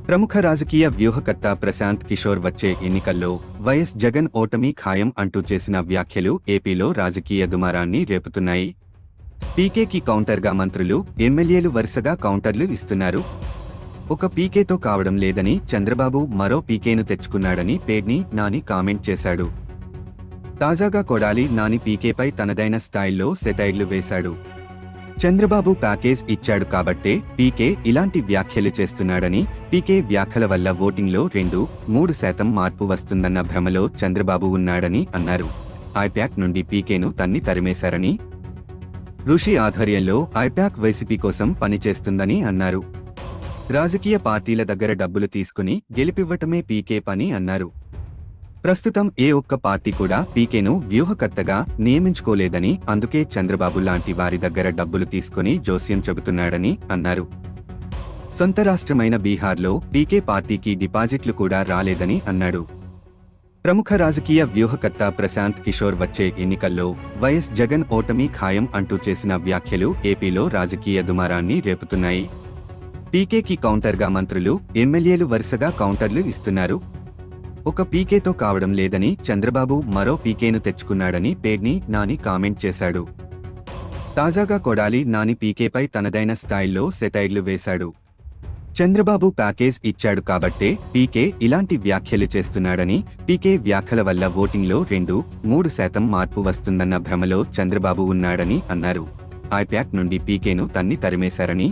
ప్రముఖ రాజకీయ వ్యూహకర్త ప్రశాంత్ కిషోర్ వచ్చే ఎన్నికల్లో వైఎస్ జగన్ ఓటమి ఖాయం అంటూ చేసిన వ్యాఖ్యలు ఏపీలో రాజకీయ దుమారాన్ని రేపుతున్నాయి. పీకేకి కౌంటర్గా మంత్రులు, ఎమ్మెల్యేలు వరుసగా కౌంటర్లు ఇస్తున్నారు. ఒక పీకేతో కావడం లేదని చంద్రబాబు మరో పీకేను తెచ్చుకున్నాడని పేర్ని నాని కామెంట్ చేశాడు. తాజాగా కొడాలి నాని పీకేపై తనదైన స్టైల్లో సెటైర్లు వేశాడు. చంద్రబాబు ప్యాకేజ్ ఇచ్చాడు కాబట్టే పీకే ఇలాంటి వ్యాఖ్యలు చేస్తున్నాడని, పీకే వ్యాఖ్యల వల్ల ఓటింగ్లో 2-3% మార్పు వస్తుందన్న భ్రమలో చంద్రబాబు ఉన్నాడని అన్నారు. ఐప్యాక్ నుండి పీకేను తన్ని తరిమేశారని, ఋషి ఆధ్వర్యంలో ఐప్యాక్ వైసీపీ కోసం పనిచేస్తుందని అన్నారు. రాజకీయ పార్టీల దగ్గర డబ్బులు తీసుకుని గెలిపివ్వటమే పీకే పని అన్నారు. ప్రస్తుతం ఏ ఒక్క పార్టీ కూడా పీకేను వ్యూహకర్తగా నియమించుకోలేదని, అందుకే చంద్రబాబు లాంటి వారి దగ్గర డబ్బులు తీసుకుని జోస్యం చెబుతున్నాడని అన్నారు. సొంత రాష్ట్రమైన బీహార్లో పీకే పార్టీకి డిపాజిట్లు కూడా రాలేదని అన్నాడు. ప్రముఖ రాజకీయ వ్యూహకర్త ప్రశాంత్ కిషోర్ వచ్చే ఎన్నికల్లో వైఎస్ జగన్ ఓటమి ఖాయం అంటూ చేసిన వ్యాఖ్యలు ఏపీలో రాజకీయ దుమారాన్ని రేపుతున్నాయి. పీకేకి కౌంటర్గా మంత్రులు, ఎమ్మెల్యేలు వరుసగా కౌంటర్లు ఇస్తున్నారు. ఒక పీకేతో కావడం లేదని చంద్రబాబు మరో పీకేను తెచ్చుకున్నాడని పేర్ని నాని కామెంట్ చేశాడు. తాజాగా కొడాలి నాని పీకేపై తనదైన స్టైల్లో సెటైర్లు వేశాడు. చంద్రబాబు ప్యాకేజ్ ఇచ్చాడు కాబట్టే పీకే ఇలాంటి వ్యాఖ్యలు చేస్తున్నాడని, పీకే వ్యాఖ్యల వల్ల ఓటింగ్లో 2-3% మార్పు వస్తుందన్న భ్రమలో చంద్రబాబు ఉన్నాడని అన్నారు. ఐప్యాక్ నుండి పీకేను తన్ని తరిమేశారని,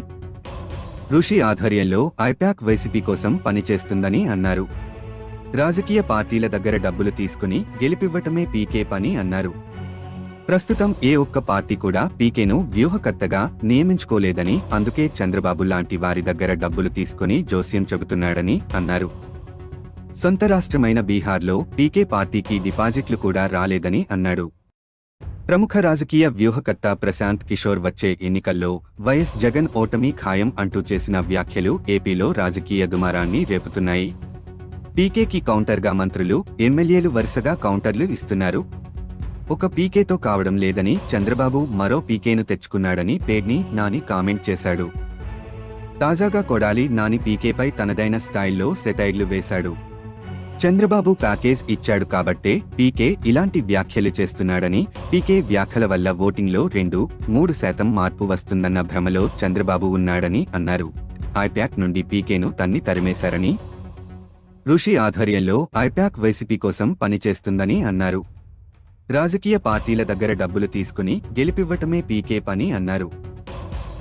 ఋషి ఆధ్వర్యంలో ఐప్యాక్ వైసీపీ కోసం పనిచేస్తుందని అన్నారు. రాజకీయ పార్టీల దగ్గర డబ్బులు తీసుకుని గెలిపివ్వటమే పీకే పని అన్నారు. ప్రస్తుతం ఏ ఒక్క పార్టీ కూడా పీకేను వ్యూహకర్తగా నియమించుకోలేదని, అందుకే చంద్రబాబు లాంటి వారి దగ్గర డబ్బులు తీసుకుని జోస్యం చెబుతున్నాడని అన్నారు. సొంత రాష్ట్రమైన బీహార్లో పీకే పార్టీకి డిపాజిట్లు కూడా రాలేదని అన్నాడు. ప్రముఖ రాజకీయ వ్యూహకర్త ప్రశాంత్ కిషోర్ వచ్చే ఎన్నికల్లో వైఎస్ జగన్ ఓటమి ఖాయం అంటూ చేసిన వ్యాఖ్యలు ఏపీలో రాజకీయ దుమారాన్ని రేపుతున్నాయి. పీకేకి కౌంటర్గా మంత్రులు, ఎమ్మెల్యేలు వరుసగా కౌంటర్లు ఇస్తున్నారు. ఒక పీకేతో కావడం లేదని చంద్రబాబు మరో పీకేను తెచ్చుకున్నాడని పేర్ని నాని కామెంట్ చేశాడు. తాజాగా కొడాలి నాని పీకేపై తనదైన స్టైల్లో సెటైర్లు వేశాడు. చంద్రబాబు ప్యాకేజ్ ఇచ్చాడు కాబట్టే పీకే ఇలాంటి వ్యాఖ్యలు చేస్తున్నాడని, పీకే వ్యాఖ్యల వల్ల ఓటింగ్లో 2-3% మార్పు వస్తుందన్న భ్రమలో చంద్రబాబు ఉన్నాడని అన్నారు. ఐప్యాక్ నుండి పీకేను తన్ని తరిమేశారని, ఋషి ఆధ్వర్యంలో ఐప్యాక్ వైసీపీ కోసం పనిచేస్తుందని అన్నారు. రాజకీయ పార్టీల దగ్గర డబ్బులు తీసుకుని గెలిపివ్వటమే పీకే పని అన్నారు.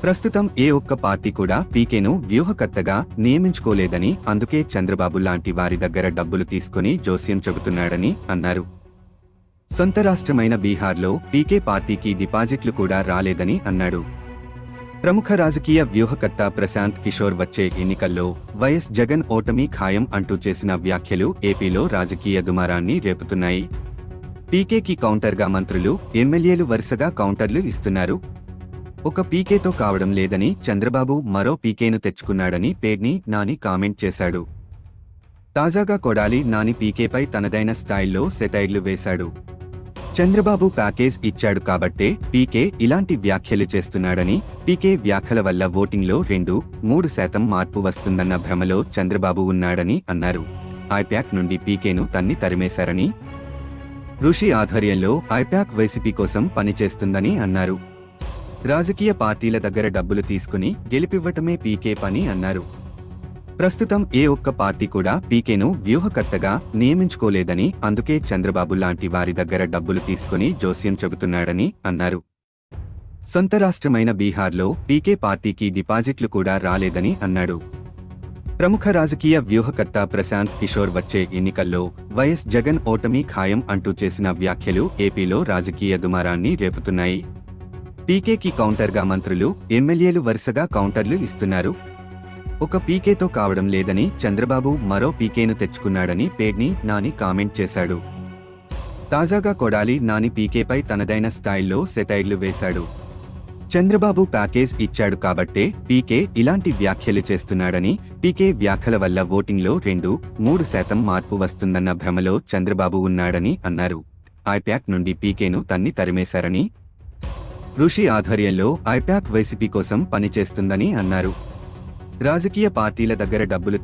ప్రస్తుతం ఏ ఒక్క పార్టీ కూడా పీకేను వ్యూహకర్తగా నియమించుకోలేదని, అందుకే చంద్రబాబు లాంటి వారి దగ్గర డబ్బులు తీసుకుని జోస్యం చెబుతున్నాడని అన్నారు. సొంత రాష్ట్రమైన బీహార్లో పీకే పార్టీకి డిపాజిట్లు కూడా రాలేదని అన్నాడు. ప్రముఖ రాజకీయ వ్యూహకర్త ప్రశాంత్ కిషోర్ వచ్చే ఎన్నికల్లో వైఎస్ జగన్ ఓటమి ఖాయం అంటూ చేసిన వ్యాఖ్యలు ఏపీలో రాజకీయ దుమారాన్ని రేపుతున్నాయి. పీకేకి కౌంటర్గా మంత్రులు, ఎమ్మెల్యేలు వరుసగా కౌంటర్లు ఇస్తున్నారు. ఒక పీకేతో కావడం లేదని చంద్రబాబు మరో పీకేను తెచ్చుకున్నాడని పేర్ని నాని కామెంట్ చేశాడు. తాజాగా కొడాలి నాని పీకేపై తనదైన స్టైల్లో సెటైర్లు వేశాడు. చంద్రబాబు ప్యాకేజ్ ఇచ్చాడు కాబట్టే పీకే ఇలాంటి వ్యాఖ్యలు చేస్తున్నాడని, పీకే వ్యాఖ్యల వల్ల ఓటింగ్లో 2-3% మార్పు వస్తుందన్న భ్రమలో చంద్రబాబు ఉన్నాడని అన్నారు. ఐప్యాక్ నుండి పీకేను తన్ని తరిమేశారని, ఋషి ఆధ్వర్యంలో ఐప్యాక్ వైసీపీ కోసం పనిచేస్తుందని అన్నారు. రాజకీయ పార్టీల దగ్గర డబ్బులు తీసుకుని గెలిపివ్వటమే పీకే పని అన్నారు. ప్రస్తుతం ఏ ఒక్క పార్టీ కూడా పీకేను వ్యూహకర్తగా నియమించుకోలేదని, అందుకే చంద్రబాబు లాంటి వారి దగ్గర డబ్బులు తీసుకుని జోస్యం చెబుతున్నాడని అన్నారు. సొంత రాష్ట్రమైన బీహార్లో పీకే పార్టీకి డిపాజిట్లు కూడా రాలేదని అన్నాడు. ప్రముఖ రాజకీయ వ్యూహకర్త ప్రశాంత్ కిషోర్ వచ్చే ఎన్నికల్లో వైఎస్ జగన్ ఓటమి ఖాయం అంటూ చేసిన వ్యాఖ్యలు ఏపీలో రాజకీయ దుమారాన్ని రేపుతున్నాయి. పీకేకి కౌంటర్గా మంత్రులు, ఎమ్మెల్యేలు వరుసగా కౌంటర్లు ఇస్తున్నారు. ఒక పీకేతో కావడం లేదని చంద్రబాబు మరో పీకేను తెచ్చుకున్నాడని పేర్ని నాని కామెంట్ చేశాడు. తాజాగా కొడాలి నాని పీకేపై తనదైన స్టైల్లో సెటైర్లు వేశాడు. చంద్రబాబు ప్యాకేజ్ ఇచ్చాడు కాబట్టే పీకే ఇలాంటి వ్యాఖ్యలు చేస్తున్నాడని, పీకే వ్యాఖ్యల వల్ల ఓటింగ్లో 2-3% మార్పు వస్తుందన్న భ్రమలో చంద్రబాబు ఉన్నాడని అన్నారు. ఐప్యాక్ నుండి పీకేను తన్ని తరిమేశారని, ఋషి ఆధ్వర్యంలో ఐప్యాక్ వైసీపీ కోసం పనిచేస్తుందని అన్నారు. రాజకీయ పార్టీల దగ్గర డబ్బులు